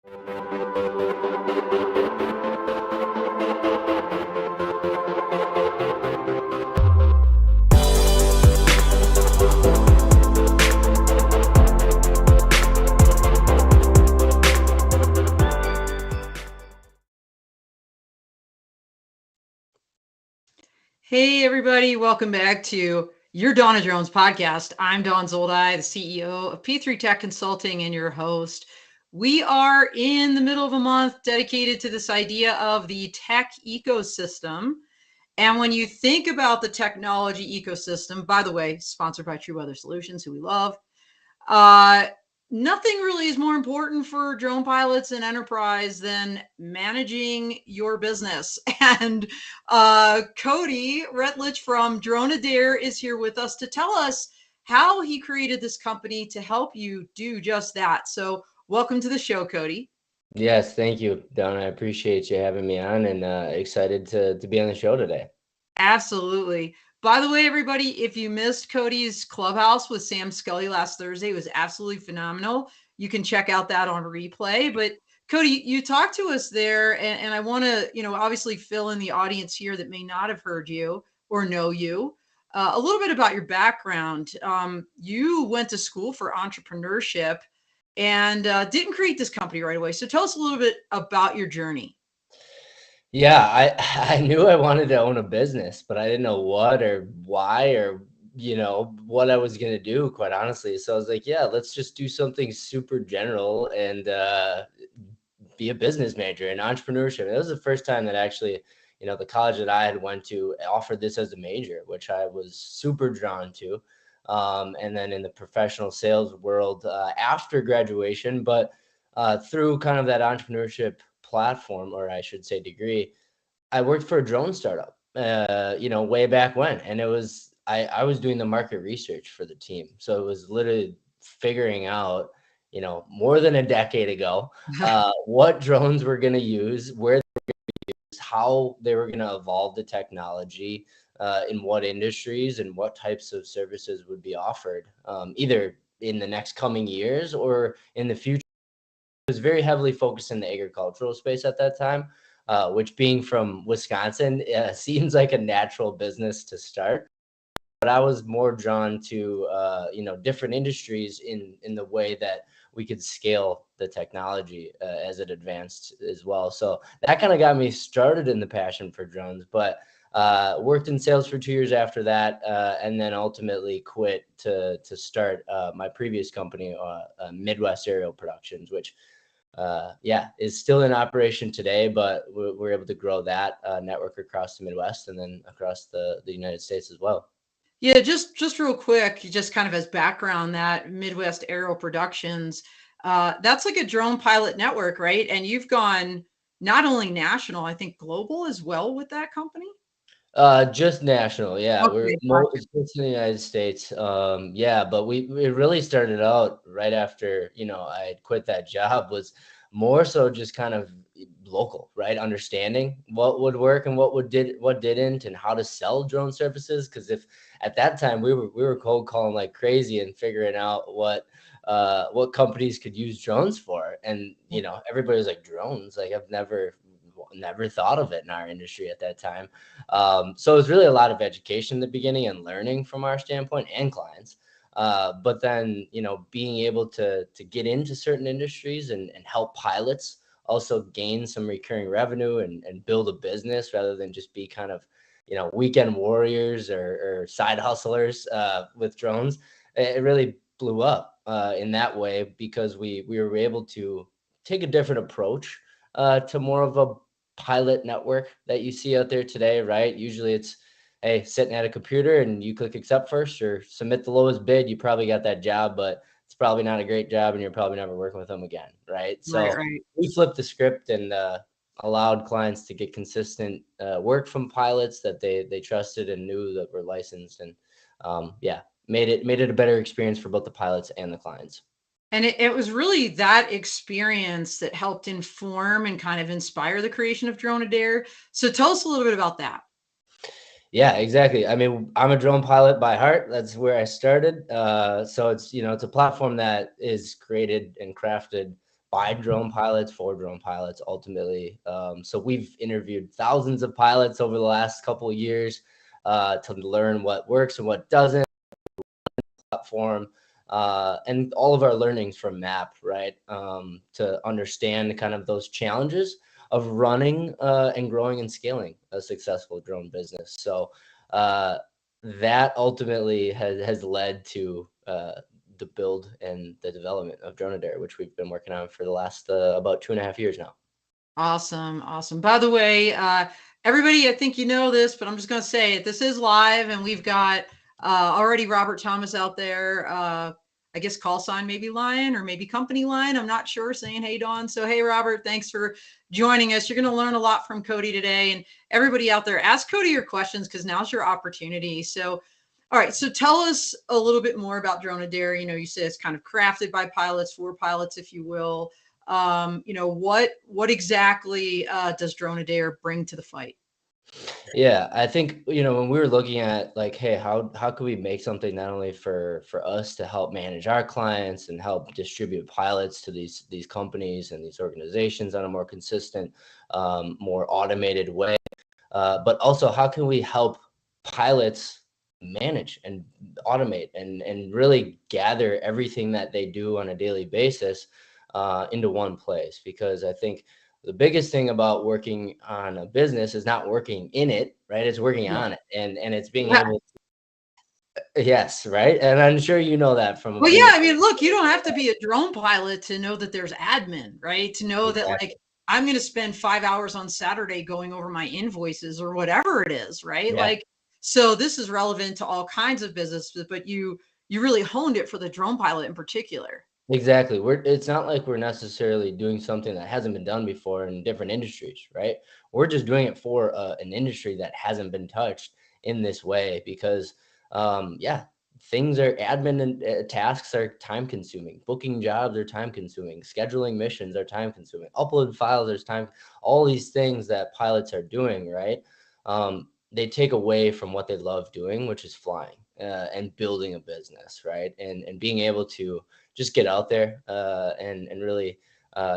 Hey, everybody, welcome back to your Dawn of Drones podcast. I'm Dawn Zoldi, the CEO of P3 Tech Consulting and your host. We are in the middle of a month dedicated to this idea of the tech ecosystem. And when you think about the technology ecosystem, by the way, sponsored by True Weather Solutions, who we love, nothing really is more important for drone pilots and enterprise than managing your business. And Cody Retlich from DroneAdair is here with us to tell us how he created this company to help you do just that. So welcome to the show, Cody. Yes, thank you, Don. I appreciate you having me on, and excited to be on the show today. Absolutely. By the way, everybody, if you missed Cody's Clubhouse with Sam Scully last Thursday, it was absolutely phenomenal. You can check out that on replay. But Cody, you talked to us there, and I want to, obviously fill in the audience here that may not have heard you or know you. A little bit about your background. You went to school for entrepreneurship and didn't create this company right away. So tell us a little bit about your journey. Yeah, I knew I wanted to own a business, but I didn't know what or why or what I was gonna do, quite honestly. So I was like, yeah, let's just do something super general and be a business major in entrepreneurship. It was the first time that actually, the college that I had went to offered this as a major, which I was super drawn to. And then in the professional sales world after graduation, but through kind of that entrepreneurship platform, or I should say degree, I worked for a drone startup, way back when. And I was doing the market research for the team. So it was literally figuring out, more than a decade ago, what drones were going to use, where how they were going to evolve the technology, in what industries and what types of services would be offered, either in the next coming years or in the future. It was very heavily focused in the agricultural space at that time, which being from Wisconsin, seems like a natural business to start. But I was more drawn to, different industries in the way that we could scale the technology as it advanced as well. So that kind of got me started in the passion for drones, but worked in sales for 2 years after that, and then ultimately quit to start my previous company, Midwest Aerial Productions, which is still in operation today, but we're able to grow that network across the Midwest and then across the United States as well. Yeah, just real quick, just kind of as background, that Midwest Aerial Productions, that's like a drone pilot network, right? And you've gone not only national, I think global as well with that company. Just national, yeah. Okay, gotcha. It's just in the United States. Yeah, but we really started out right after, I had quit that job, was more so just kind of local, right? Understanding what would work and what didn't, and how to sell drone services. Because if at that time we were cold calling like crazy and figuring out what companies could use drones for, and everybody was like, drones, like I've never thought of it in our industry at that time. So it was really a lot of education in the beginning and learning from our standpoint and clients. But then, being able to get into certain industries and help pilots also gain some recurring revenue and build a business rather than just be kind of, weekend warriors or side hustlers with drones. It really blew up in that way because we were able to take a different approach to more of a pilot network that you see out there today, right? Usually it's, hey, sitting at a computer and you click accept first or submit the lowest bid. You probably got that job, but it's probably not a great job and you're probably never working with them again, right? Right, So right. we flipped the script and allowed clients to get consistent work from pilots that they trusted and knew that were licensed, and made it a better experience for both the pilots and the clients. And it was really that experience that helped inform and kind of inspire the creation of DroneAdair. So tell us a little bit about that. Yeah, exactly. I mean, I'm a drone pilot by heart. That's where I started. So it's a platform that is created and crafted by drone pilots for drone pilots ultimately. So we've interviewed thousands of pilots over the last couple of years to learn what works and what doesn't platform, and all of our learnings from MAP, right? To understand kind of those challenges of running and growing and scaling a successful drone business. So that ultimately has led to the build and the development of DroneAdair, which we've been working on for the last about 2.5 years now. Awesome. Awesome. By the way, everybody, I think you know this, but I'm just going to say it. This is live, and we've got already Robert Thomas out there. I guess call sign maybe Lion or maybe company Lion. I'm not sure, saying hey, Dawn. So, hey, Robert, thanks for joining us. You're going to learn a lot from Cody today. And everybody out there, ask Cody your questions because now's your opportunity. So, all right. So tell us a little bit more about DroneAdair. You know, you said it's kind of crafted by pilots, for pilots, if you will. You know, what exactly does DroneAdair bring to the fight? Yeah, I think, you know, when we were looking at like, hey, how could we make something not only for us to help manage our clients and help distribute pilots to these companies and these organizations on a more consistent, more automated way, but also how can we help pilots manage and automate and really gather everything that they do on a daily basis into one place? Because I think the biggest thing about working on a business is not working in it, right? It's working Yeah. on it, and it's being Yeah. able to, yes, right. And I'm sure you know that from Well, being yeah, I mean, look, you don't have to be a drone pilot to know that there's admin, right? To know that, like, exactly, I'm going to spend 5 hours on Saturday going over my invoices or whatever it is, right? yeah. Like, so this is relevant to all kinds of businesses, but you really honed it for the drone pilot in particular. Exactly. It's not like we're necessarily doing something that hasn't been done before in different industries, right? We're just doing it for an industry that hasn't been touched in this way because, yeah, things are admin and tasks are time consuming. Booking jobs are time consuming. Scheduling missions are time consuming. Upload files are time. All these things that pilots are doing, right? They take away from what they love doing, which is flying and building a business, right? And being able to just get out there and really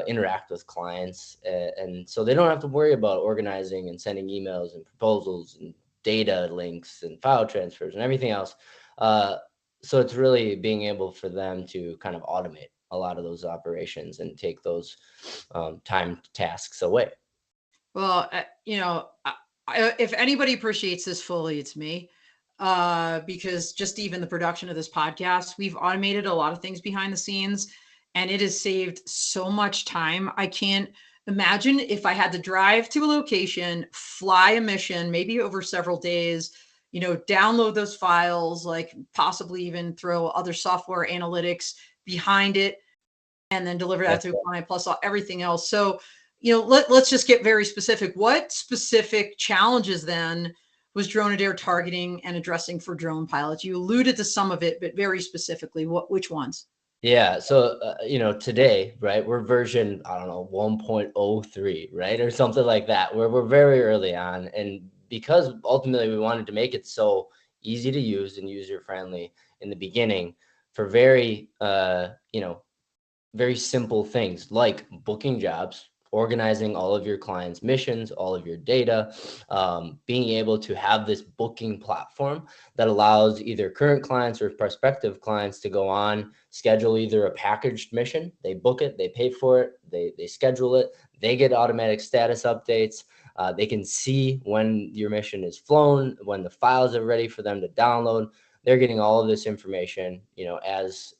interact with clients. And so they don't have to worry about organizing and sending emails and proposals and data links and file transfers and everything else. So it's really being able for them to kind of automate a lot of those operations and take those time tasks away. Well, you know, if anybody appreciates this fully, it's me. Because just even the production of this podcast, we've automated a lot of things behind the scenes, and it has saved so much time. I can't imagine if I had to drive to a location, fly a mission, maybe over several days, you know, download those files, like possibly even throw other software analytics behind it, and then deliver that That's to a client plus everything else. So, you know, let's just get very specific. What specific challenges then was DroneAdair targeting and addressing for drone pilots? You alluded to some of it, but very specifically, which ones? Yeah. So, you know, today, right, we're version, I don't know, 1.03, right, or something like that, where we're very early on. And because ultimately we wanted to make it so easy to use and user friendly in the beginning for very, you know, very simple things like booking jobs, organizing all of your clients' missions, all of your data, being able to have this booking platform that allows either current clients or prospective clients to go on, schedule either a packaged mission, they book it, they pay for it, they schedule it, they get automatic status updates. They can see when your mission is flown, when the files are ready for them to download. They're getting all of this information, you know, as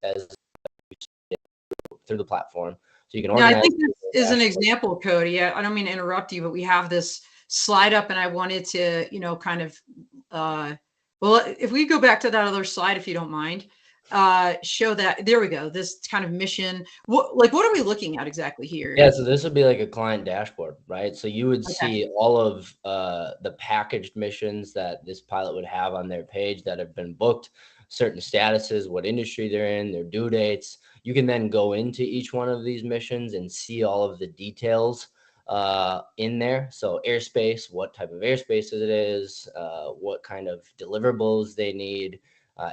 through the platform. So you can Now, I organize think this is an dashboard. example, Cody. I don't mean to interrupt you, but we have this slide up, and I wanted to, you know, kind of, well, if we go back to that other slide, if you don't mind, show that. There we go. This kind of mission. What are we looking at exactly here? Yeah, so this would be like a client dashboard, right? So you would Okay. see all of the packaged missions that this pilot would have on their page that have been booked, certain statuses, what industry they're in, their due dates. You can then go into each one of these missions and see all of the details in there. So airspace, what type of airspace it is, what kind of deliverables they need,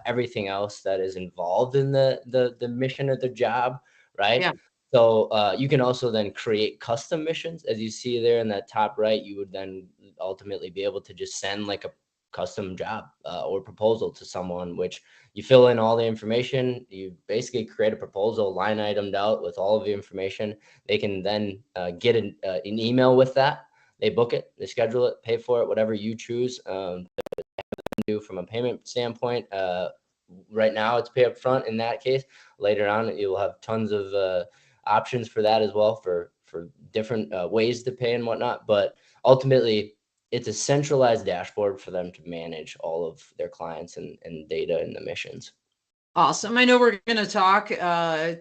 everything else that is involved in the mission or the job, right? Yeah. So you can also then create custom missions. As you see there in that top right, you would then ultimately be able to just send like a custom job or proposal to someone, which you fill in all the information. You basically create a proposal line itemed out with all of the information. They can then get an email with that. They book it, they schedule it, pay for it, whatever you choose to do from a payment standpoint. Right now, it's pay up front in that case. Later on, you'll have tons of options for that as well for different ways to pay and whatnot. But ultimately, it's a centralized dashboard for them to manage all of their clients and data and the missions. Awesome. I know we're going to talk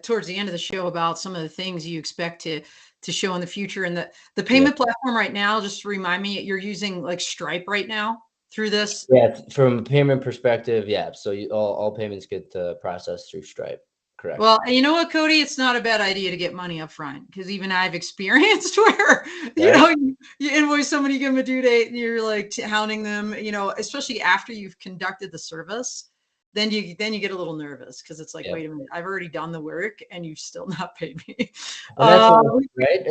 towards the end of the show about some of the things you expect to show in the future. And the payment platform right now, just to remind me, you're using like Stripe right now through this? Yeah, from a payment perspective, yeah. So all payments get processed through Stripe. Correct. Well, you know what, Cody? It's not a bad idea to get money up front, because even I've experienced where, you invoice somebody, you give them a due date, and you're like hounding them, especially after you've conducted the service. Then you get a little nervous because it's like, wait a minute, I've already done the work and you've still not paid me. And that's right.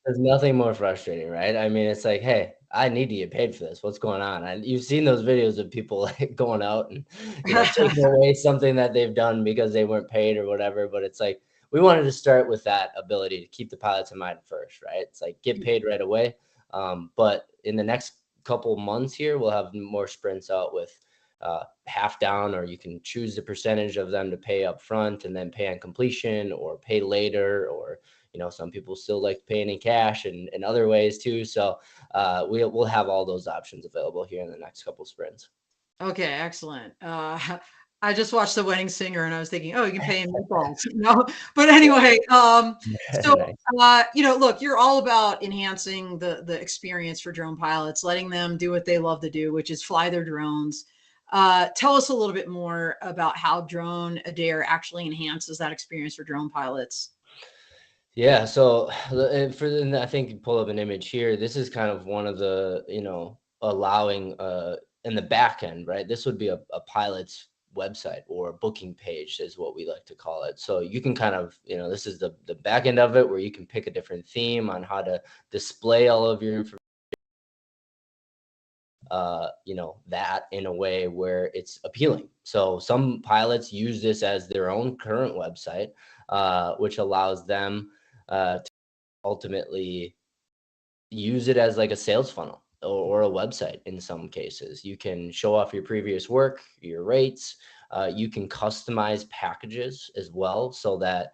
There's nothing more frustrating, right? I mean, it's like, hey, I need to get paid for this. What's going on? And you've seen those videos of people like going out and taking away something that they've done because they weren't paid or whatever. But it's like we wanted to start with that ability to keep the pilots in mind first, right? It's like get paid right away. But in the next couple months here, we'll have more sprints out with half down, or you can choose the percentage of them to pay up front and then pay on completion or pay later, or some people still like paying in cash and other ways too. So we'll have all those options available here in the next couple sprints. Okay, excellent. I just watched The Wedding Singer and I was thinking, oh, you can pay in meatballs, But anyway, so Nice. look, you're all about enhancing the experience for drone pilots, letting them do what they love to do, which is fly their drones. Tell us a little bit more about how DroneAdair actually enhances that experience for drone pilots. Yeah, so I think you pull up an image here. This is kind of one of the, allowing in the back end, right? This would be a pilot's website or a booking page is what we like to call it. So you can kind of, this is the back end of it where you can pick a different theme on how to display all of your information. That in a way where it's appealing. So some pilots use this as their own current website, which allows them to ultimately use it as like a sales funnel or a website. In some cases, you can show off your previous work, your rates. You can customize packages as well, so that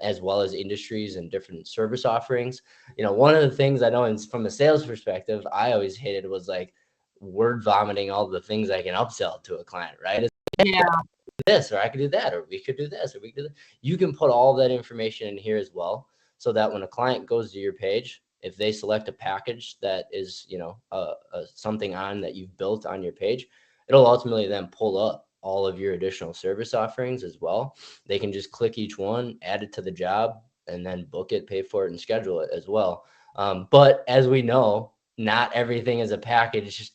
as well as industries and different service offerings. One of the things I know from a sales perspective, I always hated was like word vomiting all the things I can upsell to a client, right? It's Yeah. this, or I could do that, or we could do this, or we could do that. You can put all that information in here as well, so that when a client goes to your page, if they select a package that is, something on that you've built on your page, it'll ultimately then pull up all of your additional service offerings as well. They can just click each one, add it to the job, and then book it, pay for it, and schedule it as well. But as we know, not everything is a package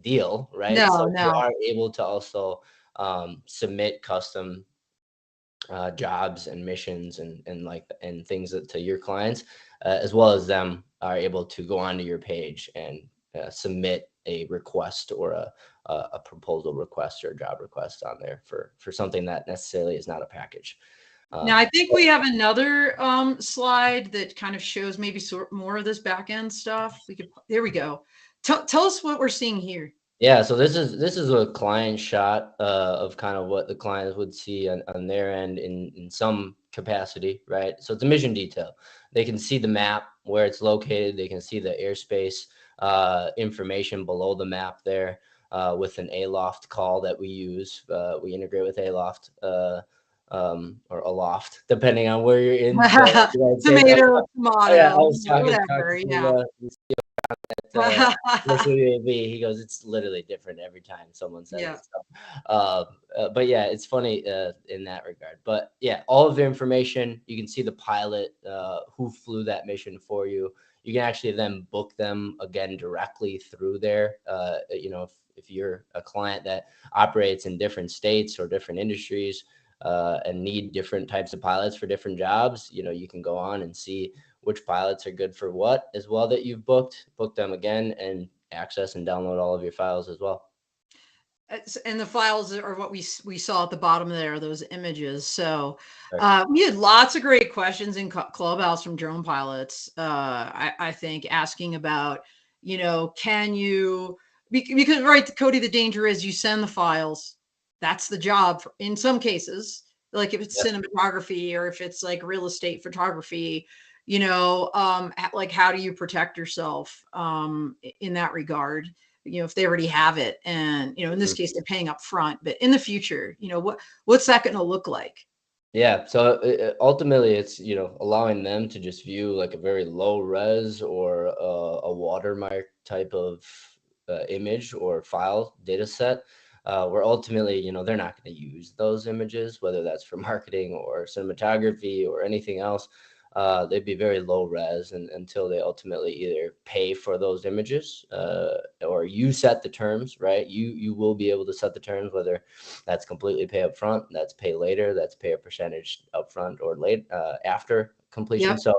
deal, right? So you No. are able to also submit custom jobs and missions and things to your clients, as well as them are able to go onto your page and submit a request or a proposal request or a job request on there for something that necessarily is not a package. Now, I think we have another slide that kind of shows maybe more of this back end stuff. There we go. Tell us what we're seeing here. Yeah, so this is a client shot of kind of what the clients would see on their end in some capacity, right? So it's a mission detail. They can see the map where it's located. They can see the airspace information below the map there with an Aloft call that we use. We integrate with Aloft or Aloft, depending on where you're in the United States. Tomato, Yeah, I tomato, was talking whatever. Yeah. commercial UAV. He goes, it's literally different every time someone says Yeah. it. So, but yeah, it's funny in that regard. But yeah, all of the information, you can see the pilot who flew that mission for you. You can actually then book them again directly through there. If you're a client that operates in different states or different industries, and need different types of pilots for different jobs, you can go on and see which pilots are good for what as well that you've book them again, and access and download all of your files as well. And the files are what we saw at the bottom there, those images. So Right. we had lots of great questions in Clubhouse from drone pilots. I think asking about, can you, because right, Cody, the danger is you send the files. That's the job in some cases, like if it's Yep. cinematography or if it's like real estate photography, like how do you protect yourself in that regard? If they already have it, and in this case they're paying up front, but in the future, what's that going to look like? Yeah, so ultimately it's allowing them to just view like a very low res or a watermark type of image or file data set, where ultimately they're not going to use those images, whether that's for marketing or cinematography or anything else. They'd be very low res until they ultimately either pay for those images, or you set the terms, right? You will be able to set the terms, whether that's completely pay up front, that's pay later, that's pay a percentage up front or late after completion. Yep. So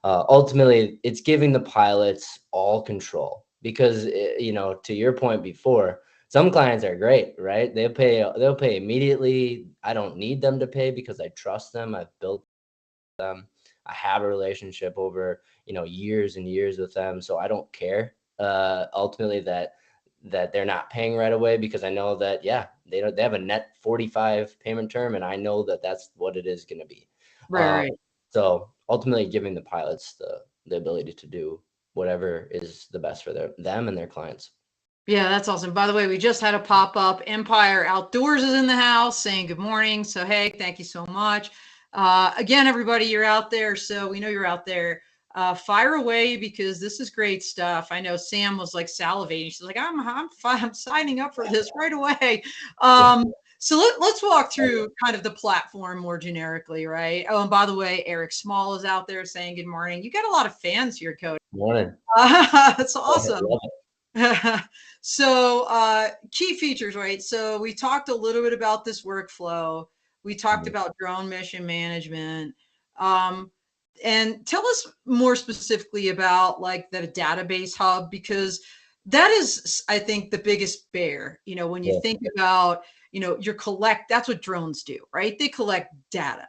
ultimately, it's giving the pilots all control, because to your point before, some clients are great, right? They'll pay immediately. I don't need them to pay because I trust them. I've built them. I have a relationship over, years and years with them. So I don't care ultimately that they're not paying right away, because I know that, yeah, they have a net 45 payment term, and I know that that's what it is going to be. Right. So ultimately giving the pilots the ability to do whatever is the best for them and their clients. Yeah, that's awesome. By the way, we just had a pop-up. Empire Outdoors is in the house saying good morning. So, hey, thank you so much. Again, everybody, you're out there. So we know you're out there. Fire away, because this is great stuff. I know Sam was like salivating. She's like, I'm signing up for this right away. So let's walk through kind of the platform more generically, right? Oh, and by the way, Eric Small is out there saying good morning. You got a lot of fans here, Cody. Morning. That's awesome. Love it. So key features, right? So we talked a little bit about this workflow. We talked about drone mission management. Um, and tell us more specifically about like the database hub, because that is, I think, the biggest bear, when you Yeah. think about, that's what drones do, right? They collect data.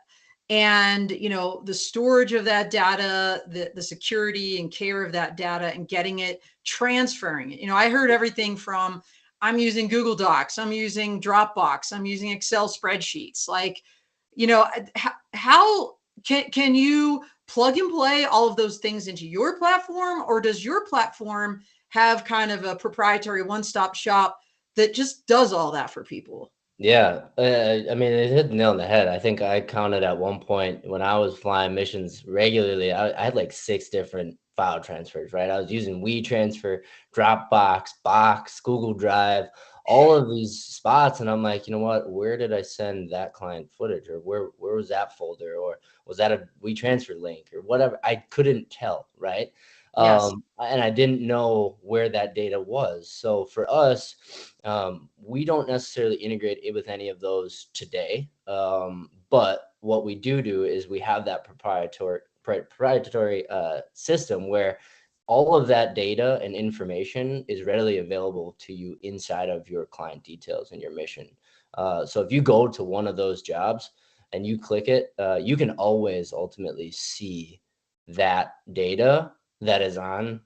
And the storage of that data, the security and care of that data, and getting it, transferring it. I heard everything from, I'm using Google Docs, I'm using Dropbox, I'm using Excel spreadsheets. Like, how can you plug and play all of those things into your platform, or does your platform have kind of a proprietary one-stop shop that just does all that for people? Yeah, I mean, it hit the nail on the head. I think I counted at one point when I was flying missions regularly, I had like 6 different file transfers, right? I was using WeTransfer, Dropbox, Box, Google Drive, all of these spots, and I'm like, you know what? Where did I send that client footage, or where was that folder, or was that a WeTransfer link, or whatever? I couldn't tell, right? Yes. And I didn't know where that data was. So for us, we don't necessarily integrate it with any of those today. But what we do is we have that proprietary system where all of that data and information is readily available to you inside of your client details and your mission. So if you go to one of those jobs and you click it, you can always ultimately see that data that is on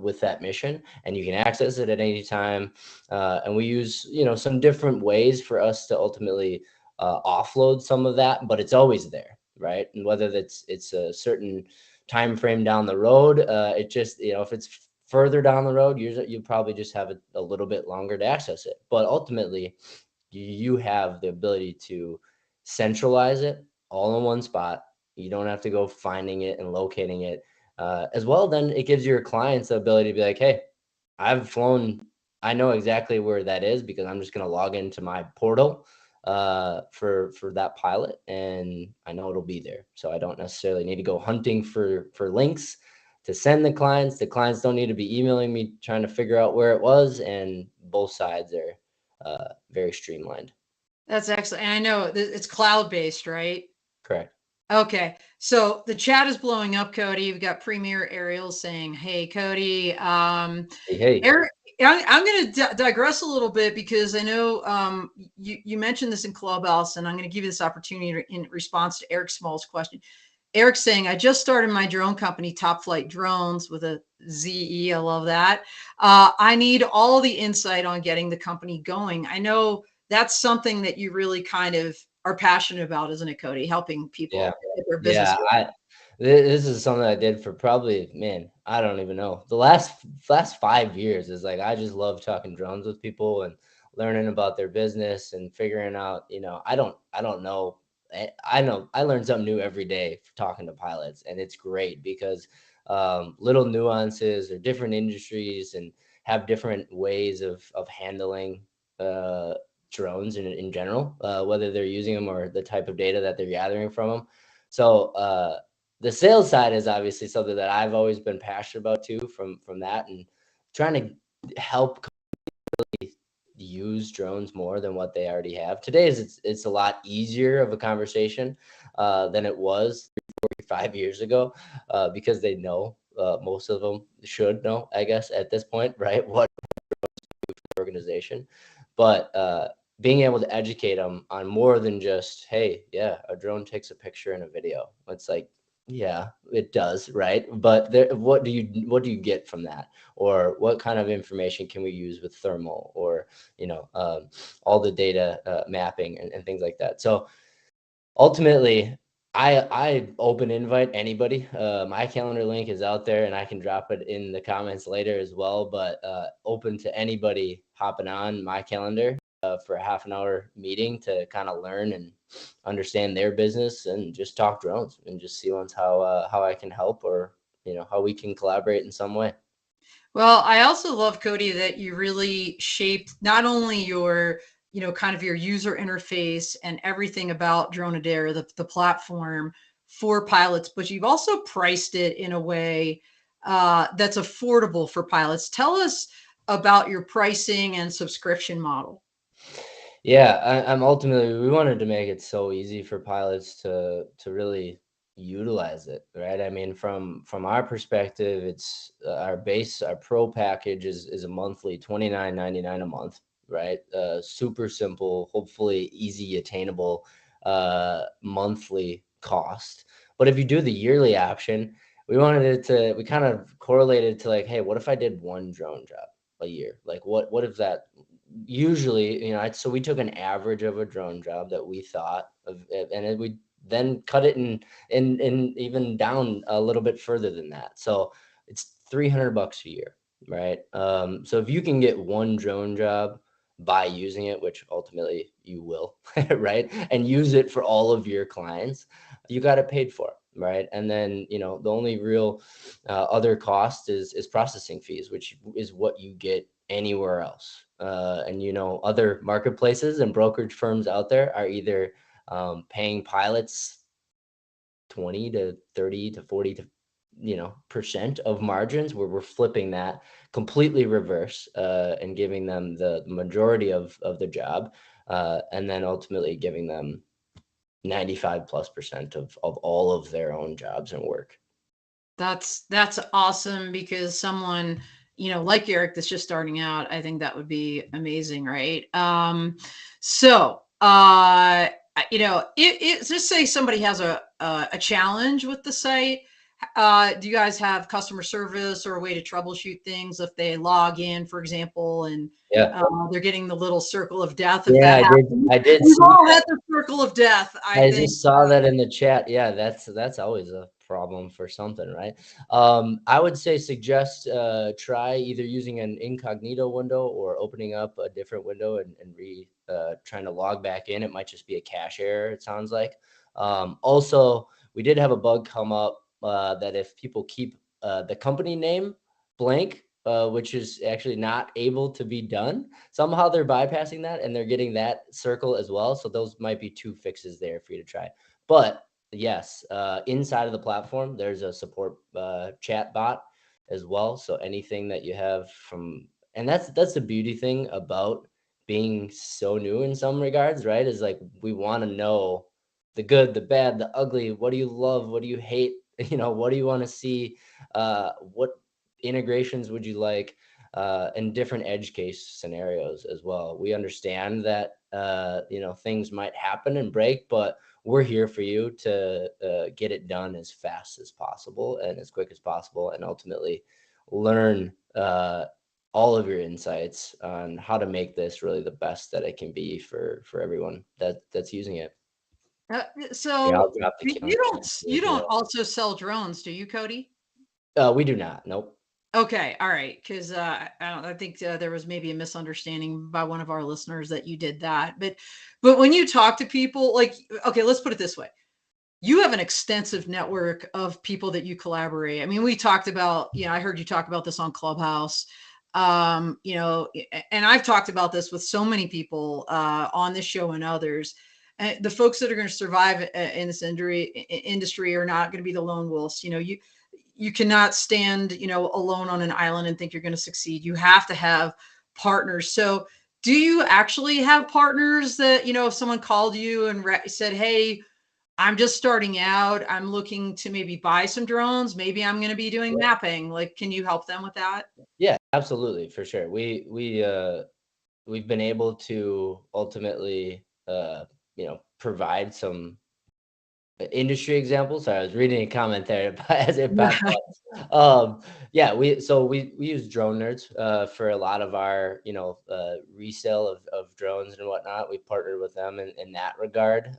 with that mission, and you can access it at any time. And we use some different ways for us to ultimately offload some of that, but it's always there, right? And whether it's a certain time frame down the road, it just if it's further down the road, you probably just have a little bit longer to access it. But ultimately, you have the ability to centralize it all in one spot. You don't have to go finding it and locating it. As well, then it gives your clients the ability to be like, hey, I've flown, I know exactly where that is because I'm just going to log into my portal for that pilot, and I know it'll be there. So I don't necessarily need to go hunting for links to send the clients. The clients don't need to be emailing me trying to figure out where it was, and both sides are very streamlined. That's excellent. And I know it's cloud-based, right? Correct. Okay. So the chat is blowing up, Cody. We've got Premier Ariel saying, "Hey, Cody." Hey. Eric, I'm going to digress a little bit because I know you mentioned this in Clubhouse, and I'm going to give you this opportunity in response to Eric Small's question. Eric's saying, I just started my drone company, Top Flight Drones, with a ZE. I love that. I need all the insight on getting the company going. I know that's something that you really kind of are passionate about, isn't it, Cody? Helping Yeah. people get their business Yeah. going. This is something I did for probably, man, I don't even know. The last 5 years is like I just love talking drones with people and learning about their business and figuring out, I don't know. I know I learn something new every day talking to pilots, and it's great because little nuances or different industries and have different ways of handling uh, drones in general, whether they're using them or the type of data that they're gathering from them. So the sales side is obviously something that I've always been passionate about too, from that, and trying to help use drones more than what they already have. Today it's a lot easier of a conversation than it was 5 years ago, because they know, most of them should know, I guess, at this point, right? What organization, but being able to educate them on more than just, hey, yeah, a drone takes a picture and a video. It's like, yeah, it does, right? But what do you get from that, or what kind of information can we use with thermal, or all the data mapping and things like that. So ultimately, I open invite anybody. My calendar link is out there, and I can drop it in the comments later as well. But open to anybody hopping on my calendar for a half an hour meeting to kind of learn and understand their business and just talk drones and just see once how I can help, or how we can collaborate in some way. Well, I also love, Cody, that you really shaped not only your, kind of your user interface and everything about DroneAdair, the platform for pilots, but you've also priced it in a way that's affordable for pilots. Tell us about your pricing and subscription model. Yeah, I'm ultimately, we wanted to make it so easy for pilots to really utilize it, right? I mean, from our perspective, it's our pro package is a monthly $29.99 a month, right? Super simple, hopefully easy attainable monthly cost. But if you do the yearly option, we kind of correlated to like, hey, what if I did one drone job a year? Like what if that usually, so we took an average of a drone job that we thought of, and we then cut it and even down a little bit further than that. So it's $300 a year, right? So if you can get one drone job by using it, which ultimately you will, right, and use it for all of your clients, you got it paid for, right? And then the only real other cost is processing fees, which is what you get anywhere else. And other marketplaces and brokerage firms out there are either paying pilots 20 to 30 to 40 to percent of margins, where we're flipping that completely reverse, and giving them the majority of the job, and then ultimately giving them 95+% of all of their own jobs and work. That's awesome because someone, like Eric that's just starting out, I think that would be amazing, right? So just say somebody has a challenge with the site. Do you guys have customer service or a way to troubleshoot things if they log in, for example, and Yeah. they're getting the little circle of death if Yeah, that happens? I did We've see all that. had the circle of death, I I think. just saw that in the chat. Yeah, that's always a problem for something, right? I would say suggest try either using an incognito window or opening up a different window and trying to log back in. It might just be a cache error, it sounds like. Also, we did have a bug come up that if people keep the company name blank, which is actually not able to be done. Somehow they're bypassing that and they're getting that circle as well. So those might be two fixes there for you to try. But yes, inside of the platform, there's a support chat bot as well. So anything that you have and that's the beauty thing about being so new in some regards, right? Is like, we want to know the good, the bad, the ugly. What do you love? What do you hate? What do you want to see? What integrations would you like? And different edge case scenarios as well. We understand that, things might happen and break, but we're here for you to get it done as fast as possible and as quick as possible, and ultimately learn all of your insights on how to make this really the best that it can be for everyone that's using it. Yeah, So I'll drop the you as don't well. also sell drones, do you, Cody? We do not. Nope. Okay, all right, because I think there was maybe a misunderstanding by one of our listeners that you did that, but when you talk to people, like, okay, let's put it this way: you have an extensive network of people that you collaborate. I mean, we talked about, I heard you talk about this on Clubhouse, and I've talked about this with so many people on this show and others. The folks that are going to survive in this industry are not going to be the lone wolves. You cannot stand, alone on an island and think you're going to succeed. You have to have partners. So do you actually have partners that, if someone called you and said, hey, I'm just starting out, I'm looking to maybe buy some drones, maybe I'm going to be doing mapping, like, can you help them with that? Yeah, absolutely, for sure. We've been able to ultimately provide some industry examples. Sorry, I was reading a comment there as it popped up. Yeah, we use Drone Nerds for a lot of our resale of drones and whatnot. We partnered with them in that regard.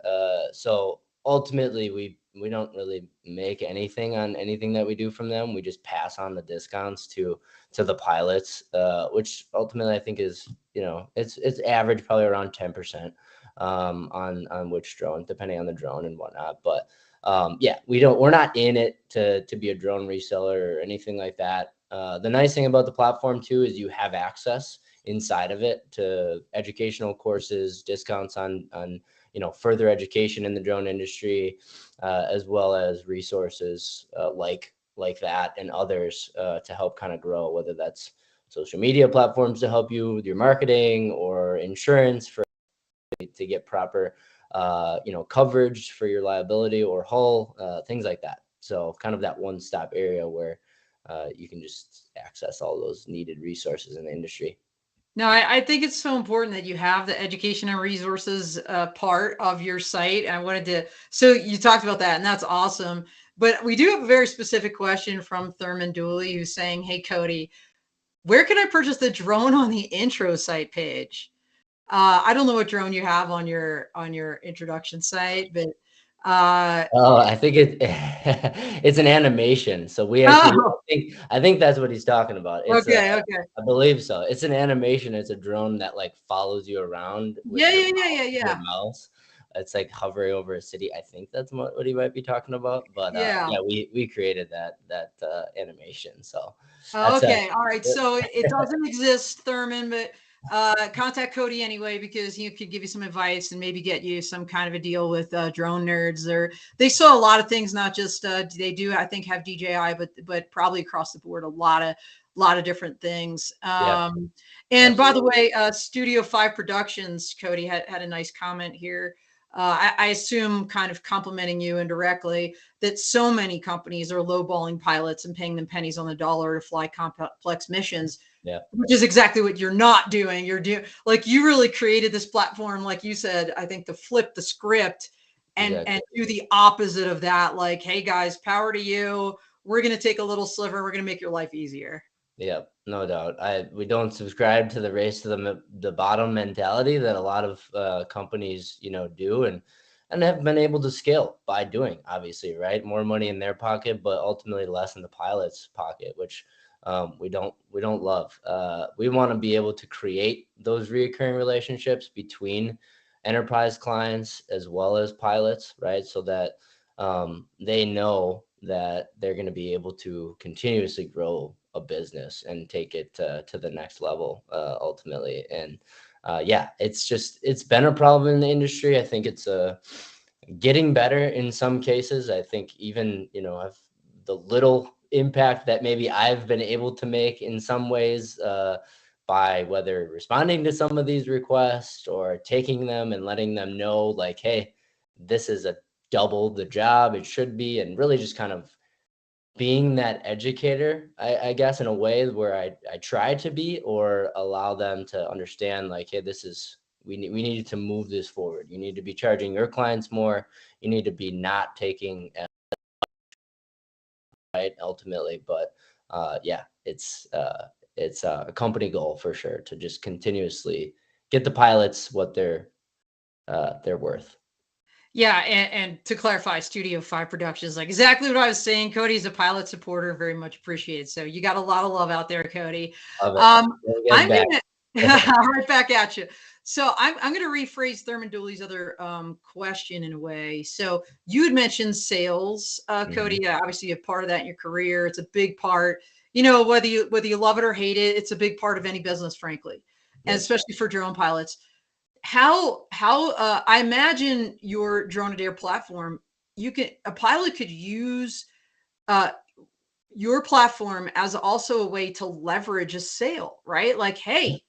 So ultimately, we don't really make anything on anything that we do from them. We just pass on the discounts to the pilots, which ultimately I think is, it's average probably around 10%. On which drone, depending on the drone and whatnot. But yeah, we're not in it to be a drone reseller or anything like that. The nice thing about the platform too is you have access inside of it to educational courses, discounts on further education in the drone industry, as well as resources like that and others to help kind of grow, whether that's social media platforms to help you with your marketing, or insurance for to get proper coverage for your liability or hull, things like that. So kind of that one-stop area where you can just access all those needed resources in the industry. No, I think it's so important that you have the education and resources part of your site. So you talked about that, and that's awesome. But we do have a very specific question from Thurman Dooley, who's saying, hey, Cody, where can I purchase the drone on the intro site page? I don't know what drone you have on your introduction site, but I think it's an animation. So we actually, oh, I think that's what he's talking about. okay. I believe so. It's an animation. It's a drone that like follows you around with Yeah, your yeah, yeah, yeah, your yeah. mouse. It's like hovering over a city. I think that's what he might be talking about. But Yeah. yeah, we created that animation. So Oh, that's okay. All right. So it doesn't exist, Thurman, but contact Cody anyway, because he could give you some advice and maybe get you some kind of a deal with Drone Nerds. Or they sell a lot of things, not just they do, I think, have DJI, but probably across the board a lot of different things. yeah, And by the absolutely. way, Studio 5 Productions, Cody had a nice comment here. I assume, kind of complimenting you indirectly, that so many companies are lowballing pilots and paying them pennies on the dollar to fly complex missions, Yeah, which is exactly what you're not doing. You're doing, like, you really created this platform, like you said, I think, to flip the script and exactly. do the opposite of that. Like, hey guys, power to you. We're going to take a little sliver. We're going to make your life easier. Yeah, no doubt. We don't subscribe to the race to the bottom mentality that a lot of companies, do, and have been able to scale by doing, obviously, right? More money in their pocket, but ultimately less in the pilot's pocket, which we don't love. We want to be able to create those reoccurring relationships between enterprise clients as well as pilots, right? So that they know that they're going to be able to continuously grow a business and take it to the next level ultimately. And yeah, it's been a problem in the industry. I think it's getting better in some cases. I think even I've the little impact that maybe I've been able to make in some ways by whether responding to some of these requests or taking them and letting them know like, hey, this is a double the job it should be, and really just kind of being that educator, I guess, in a way where I try to be, or allow them to understand like, hey, this is, we need to move this forward. You need to be charging your clients more. You need to be not taking right ultimately. But yeah, it's a company goal for sure to just continuously get the pilots what they're worth. Yeah, and to clarify, Studio 5 Productions, like exactly what I was saying. Cody's a pilot supporter, very much appreciated. So you got a lot of love out there, Cody. Love I'm it. gonna right back at you. So I'm gonna rephrase Thurman Dooley's other question in a way. So you had mentioned sales, Cody. Obviously, a part of that in your career. It's a big part. You know, whether you love it or hate it, it's a big part of any business, frankly, and especially for drone pilots. How I imagine your DroneAdair platform, a pilot could use uh, your platform as also a way to leverage a sale, right? Like, hey,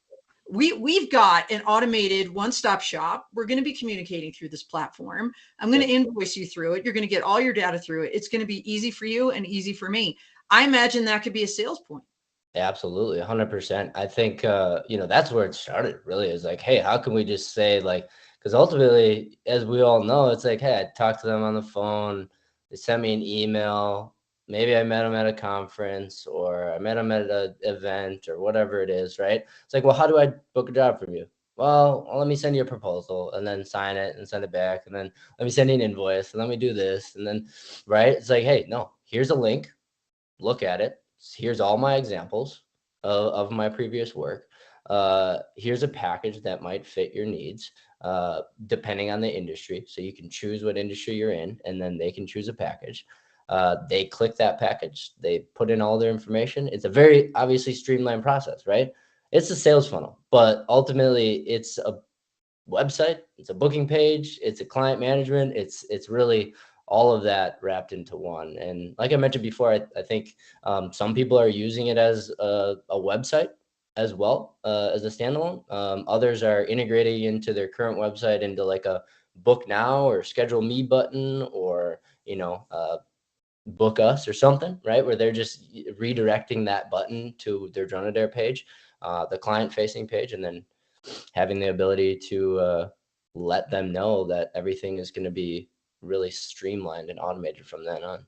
we've got an automated one-stop shop. We're going to be communicating through this platform. I'm going to invoice you through it. You're going to get all your data through it. It's going to be easy for you and easy for me. I imagine that could be a sales point. Absolutely, 100%. I think that's where it started. Really, is like, hey, how can we just say like, because ultimately, as we all know, it's like, hey, I talked to them on the phone. They sent me an email. Maybe I met them at a conference, or I met them at an event, or whatever it is, right? It's like, well, how do I book a job from you? Well, let me send you a proposal, and then sign it and send it back, and then let me send you an invoice, and let me do this, and then, right? It's like, hey, no, here's a link. Look at it. Here's all my examples of my previous work. Here's a package that might fit your needs, depending on the industry. So you can choose what industry you're in, and then they can choose a package. They click that package. They put in all their information. It's a very obviously streamlined process, right? It's a sales funnel, but ultimately it's a website, it's a booking page, it's a client management, it's really all of that wrapped into one. And like I mentioned before, I think some people are using it as a website as well, as a standalone. Others are integrating into their current website into like a book now or schedule me button, or book us or something, right? Where they're just redirecting that button to their DroneAdair page, the client facing page, and then having the ability to let them know that everything is going to be really streamlined and automated from then on.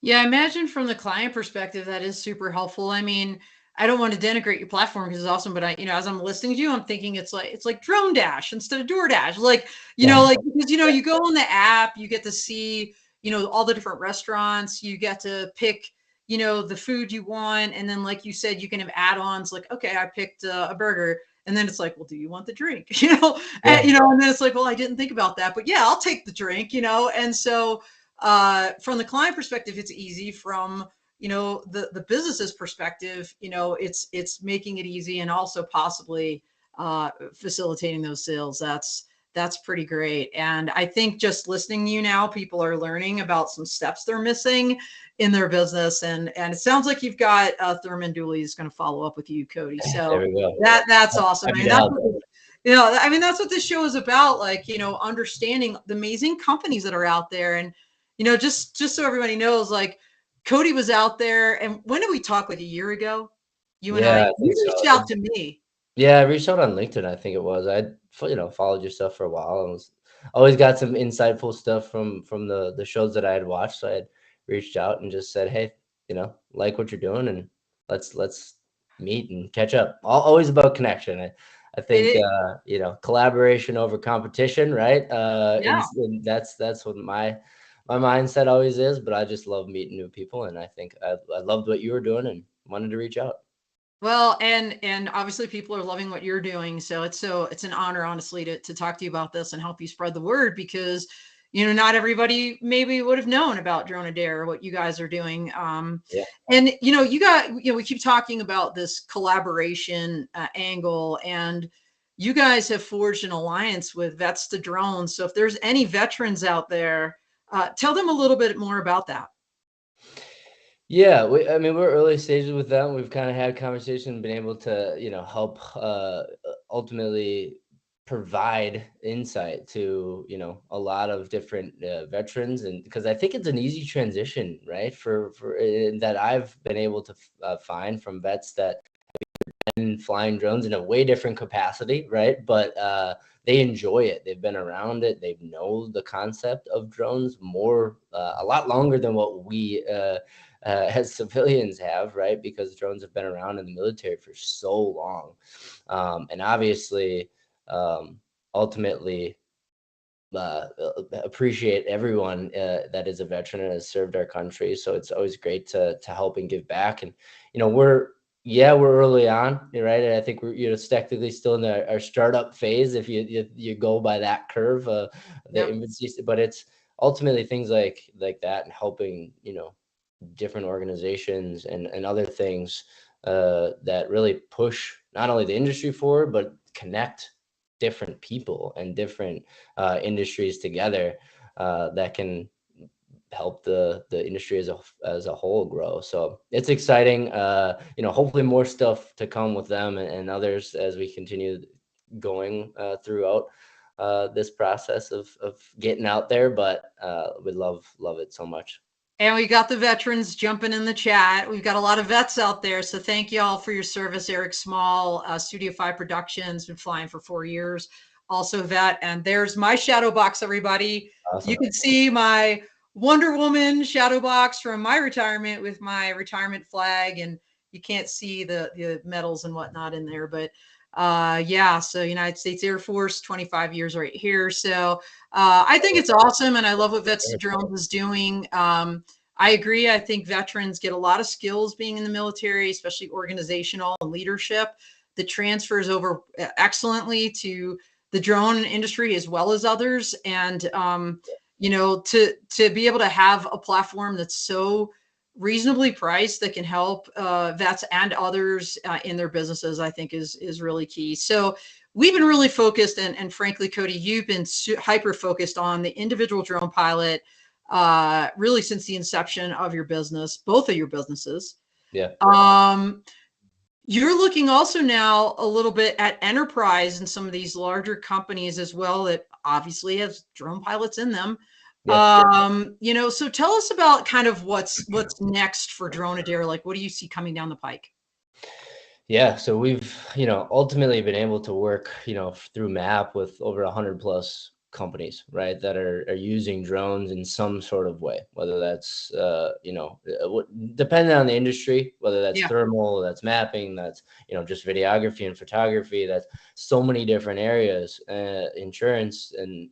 Yeah, I imagine from the client perspective, that is super helpful. I mean, I don't want to denigrate your platform because it's awesome, but as I'm listening to you, I'm thinking it's like Drone Dash instead of DoorDash. Like, like because you go on the app, you get to see, all the different restaurants, you get to pick, the food you want. And then, like you said, you can have add-ons like, okay, I picked a burger. And then it's like, well, do you want the drink? And then it's like, well, I didn't think about that, but yeah, I'll take the drink, And so, from the client perspective, it's easy. From the business's perspective, it's making it easy, and also possibly facilitating those sales. That's pretty great. And I think just listening to you now, people are learning about some steps they're missing in their business. And it sounds like you've got Thurman Dooley is going to follow up with you, Cody. So there we go. that's awesome. I mean, that's what this show is about. Like, understanding the amazing companies that are out there. And just so everybody knows, like, Cody was out there, and when did we talk? Like a year ago, you and I. You reached out to me. Yeah, I reached out on LinkedIn. I think it was. I followed your stuff for a while, and was always got some insightful stuff from the shows that I had watched. So I had reached out and just said, hey, like what you're doing, and let's meet and catch up. Always about connection. I think collaboration over competition, right? Yeah. And that's what my mindset always is. But I just love meeting new people, and I think I loved what you were doing and wanted to reach out. Well, and obviously people are loving what you're doing. So it's an honor, honestly, to talk to you about this and help you spread the word, because not everybody maybe would have known about DroneAdair or what you guys are doing. And we keep talking about this collaboration angle, and you guys have forged an alliance with Vets to Drones. So if there's any veterans out there, tell them a little bit more about that. Yeah, I mean, we're early stages with them. We've kind of had conversation, been able to, help ultimately provide insight to, a lot of different veterans, and because I think it's an easy transition, right? For that I've been able to find from vets that and flying drones in a way different capacity, right? But they enjoy it. They've been around it. They know the concept of drones more, a lot longer than what we as civilians have, right? Because drones have been around in the military for so long, and obviously, ultimately, appreciate everyone that is a veteran and has served our country. So it's always great to help and give back. And we're early on, right? And I think we're technically still in our startup phase if you go by that curve, the infancy. But it's ultimately things like that, and helping different organizations and other things that really push not only the industry forward, but connect different people and different industries together that can help the industry as a whole grow. So it's exciting. Hopefully more stuff to come with them and others as we continue going throughout this process of getting out there. But we love it so much. And we got the veterans jumping in the chat. We've got a lot of vets out there. So thank you all for your service. Eric Small, Studio 5 Productions, been flying for 4 years, also vet. And there's my shadow box, everybody. Awesome. You can see my Wonder Woman shadow box from my retirement with my retirement flag. And you can't see the medals and whatnot in there. But so United States Air Force, 25 years right here. So I think it's awesome, and I love what Vets to Drones is doing. I agree. I think veterans get a lot of skills being in the military, especially organizational and leadership, that transfers over excellently to the drone industry as well as others. And to be able to have a platform that's so reasonably priced that can help vets and others in their businesses, I think is really key. So we've been really focused, and frankly, Cody, you've been hyper focused on the individual drone pilot, really since the inception of your business, both of your businesses. Yeah. You're looking also now a little bit at enterprise and some of these larger companies as well that obviously have drone pilots in them. Yeah. So tell us about kind of what's next for DroneAdair. Like, what do you see coming down the pike? Yeah, so we've, ultimately been able to work, through MAP with over 100 plus companies, right, that are using drones in some sort of way, whether that's, depending on the industry, whether that's thermal, that's mapping, that's, just videography and photography, that's so many different areas, insurance and,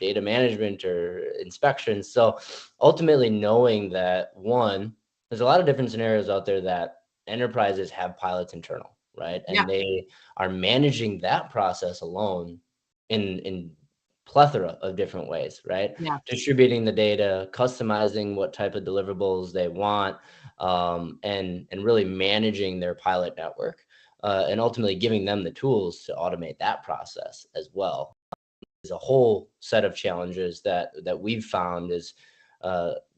data management or inspections. So ultimately knowing that, one, there's a lot of different scenarios out there that enterprises have pilots internal, right? And they are managing that process alone in plethora of different ways, right? Distributing the data, customizing what type of deliverables they want, and really managing their pilot network, and ultimately giving them the tools to automate that process as well. There's a whole set of challenges that we've found is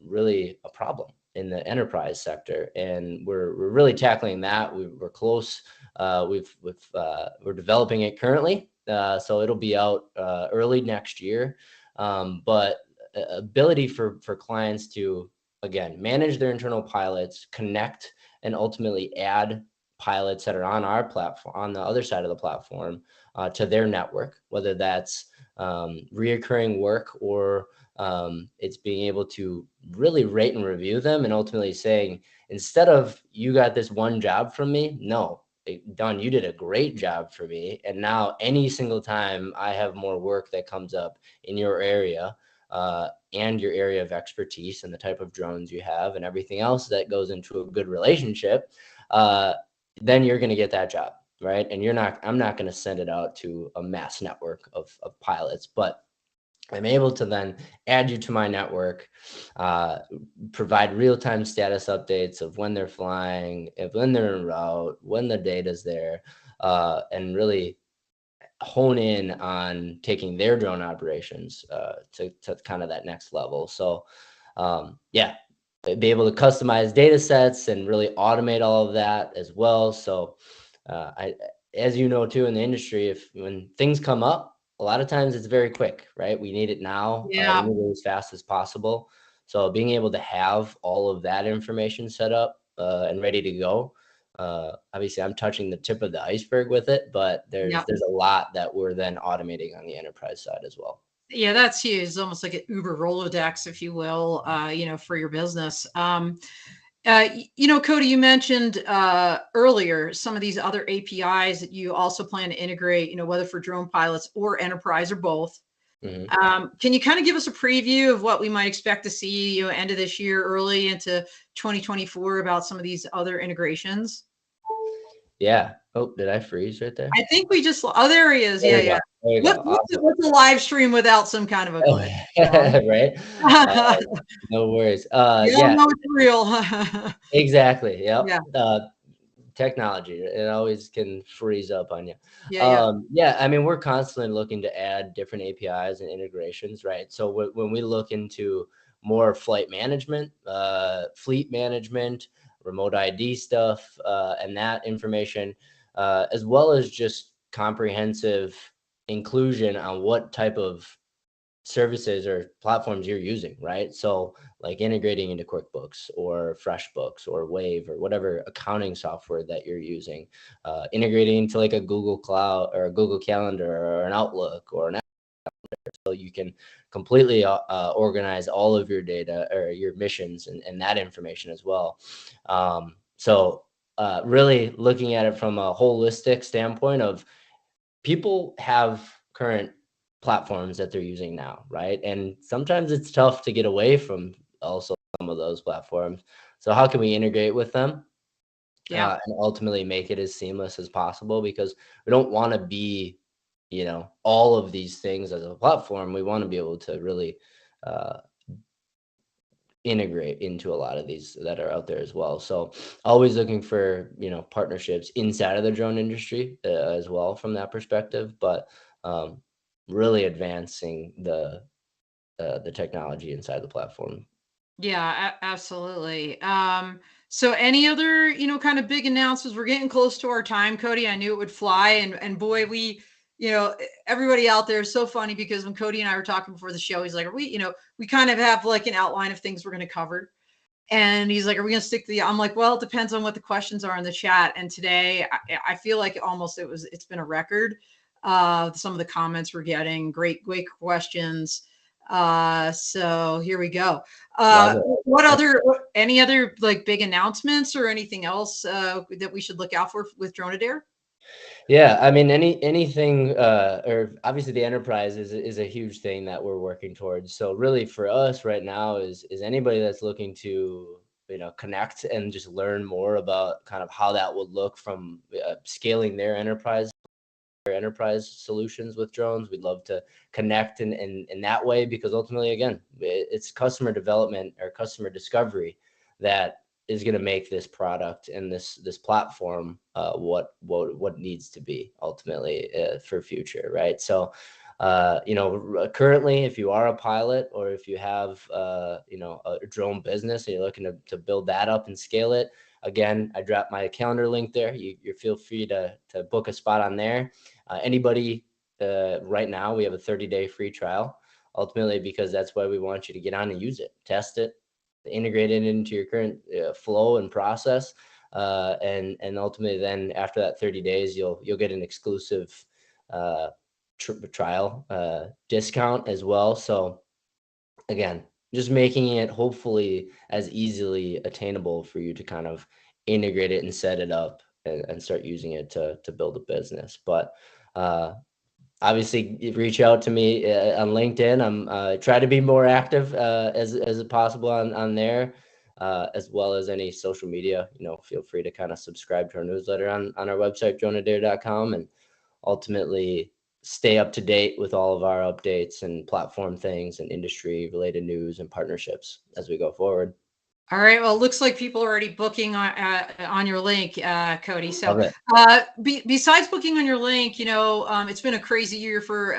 really a problem in the enterprise sector, and we're really tackling that. We're close. We're developing it currently, so it'll be out early next year. But ability for clients to, again, manage their internal pilots, connect, and ultimately add pilots that are on our platform, on the other side of the platform, to their network, whether that's reoccurring work or it's being able to really rate and review them, and ultimately saying, instead of you got this one job from me, no, Don, you did a great job for me. And now any single time I have more work that comes up in your area, and your area of expertise and the type of drones you have and everything else that goes into a good relationship, then you're going to get that job, right? And I'm not going to send it out to a mass network of pilots, but I'm able to then add you to my network, provide real-time status updates of when they're flying, when they're en route, when the data's there, and really hone in on taking their drone operations to kind of that next level. So, be able to customize data sets and really automate all of that as well. So as you know, too, in the industry, when things come up, a lot of times it's very quick, right? We need it now. We Yeah. need it as fast as possible. So being able to have all of that information set up and ready to go. Obviously, I'm touching the tip of the iceberg with it, but Yeah. there's a lot that we're then automating on the enterprise side as well. Yeah, that's huge. It's almost like an Uber Rolodex, if you will, for your business. Cody, you mentioned earlier some of these other APIs that you also plan to integrate, whether for drone pilots or enterprise or both. Can you kind of give us a preview of what we might expect to see, end of this year, early into 2024 about some of these other integrations? Yeah. Oh, did I freeze right there? I think we just, oh, there he is. There Yeah, we go. yeah. There you go. Awesome. What's a live stream without some kind of a glitch? Right? No worries. You all Yeah, know it's real. exactly. Yep. Yeah, Technology, it always can freeze up on you. yeah, yeah, Yeah, I mean, we're constantly looking to add different APIs and integrations, right? So when we look into more flight management, fleet management, remote ID stuff, and that information, as well as just comprehensive inclusion on what type of services or platforms you're using, right? So like integrating into QuickBooks or FreshBooks or Wave or whatever accounting software that you're using, integrating into like a Google Cloud or a Google Calendar or an Outlook or an so you can completely organize all of your data or your missions and that information as well. Really looking at it from a holistic standpoint of people have current platforms that they're using now, right? And sometimes it's tough to get away from also some of those platforms. So how can we integrate with them yeah. and ultimately make it as seamless as possible? Because we don't want to be, all of these things as a platform. We want to be able to really uh, integrate into a lot of these that are out there as well. So always looking for, partnerships inside of the drone industry as well from that perspective, but really advancing the technology inside the platform. Yeah, absolutely. So any other, kind of big announcements? We're getting close to our time, Cody. I knew it would fly. And boy, everybody out there is so funny because when Cody and I were talking before the show, he's like, are we kind of have like an outline of things we're going to cover. And he's like, are we going to stick to I'm like, well, it depends on what the questions are in the chat. And today I feel like it's been a record. Some of the comments we're getting, great questions. So here we go. Any other like big announcements or anything else that we should look out for with DroneAdair? Yeah, I mean, anything, or obviously the enterprise is a huge thing that we're working towards. So really for us right now is anybody that's looking to, connect and just learn more about kind of how that would look from scaling their enterprise solutions with drones. We'd love to connect in that way, because ultimately, again, it's customer development or customer discovery that is going to make this product and this platform what needs to be ultimately for future, right? So currently, if you are a pilot or if you have a drone business and you're looking to build that up and scale it, again, I dropped my calendar link there. You feel free to book a spot on there. Anybody right now, we have a 30-day free trial, ultimately, because that's why we want you to get on and use it, test it, integrate it into your current flow and process. And ultimately then after that 30 days, you'll get an exclusive trial discount as well. So again, just making it hopefully as easily attainable for you to kind of integrate it and set it up and start using it to build a business. But obviously reach out to me on LinkedIn. I'm try to be more active as possible on there, as well as any social media. Feel free to kind of subscribe to our newsletter on our website, DroneAdair.com, and ultimately stay up to date with all of our updates and platform things and industry related news and partnerships as we go forward. All right. Well, it looks like people are already booking on your link, Cody. So, besides booking on your link, it's been a crazy year for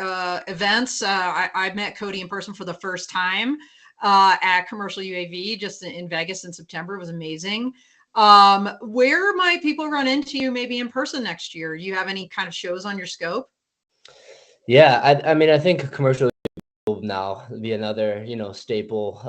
events. I met Cody in person for the first time. at Commercial UAV just in Vegas in September. It was amazing. Where might people run into you maybe in person next year? Do you have any kind of shows on your scope? Yeah, I mean, I think commercial will now be another, staple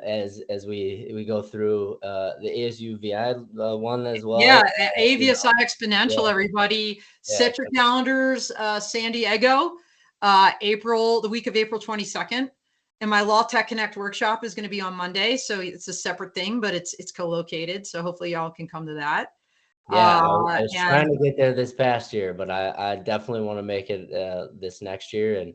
as we go through the ASUVI one as well. Yeah, You know, AVSI Exponential, yeah, everybody. yeah, Set your calendars, San Diego, the week of April 22nd. And my Law Tech Connect workshop is going to be on Monday. So it's a separate thing, but it's co-located. So hopefully y'all can come to that. yeah. I was trying And to get there this past year, but I definitely want to make it this next year and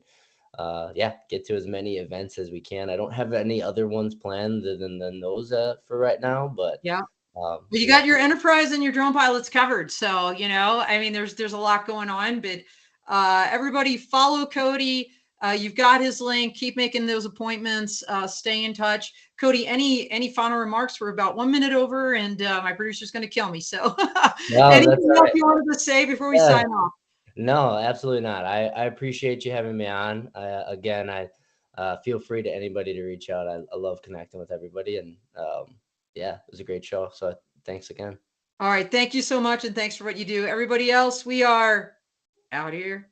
yeah, get to as many events as we can. I don't have any other ones planned than those for right now, but yeah. Well, you yeah. got your enterprise and your drone pilots covered. So, I mean, there's a lot going on, but everybody follow Cody. You've got his link. Keep making those appointments. Stay in touch. Cody, any final remarks? We're about 1 minute over, and my producer's going to kill me. So, No, that's anything all else right. you wanted to say before we Yeah. sign off? No, absolutely not. I appreciate you having me on. Again, I feel free to anybody to reach out. I love connecting with everybody, and yeah, it was a great show. So thanks again. All right. Thank you so much, and thanks for what you do. Everybody else, we are out here.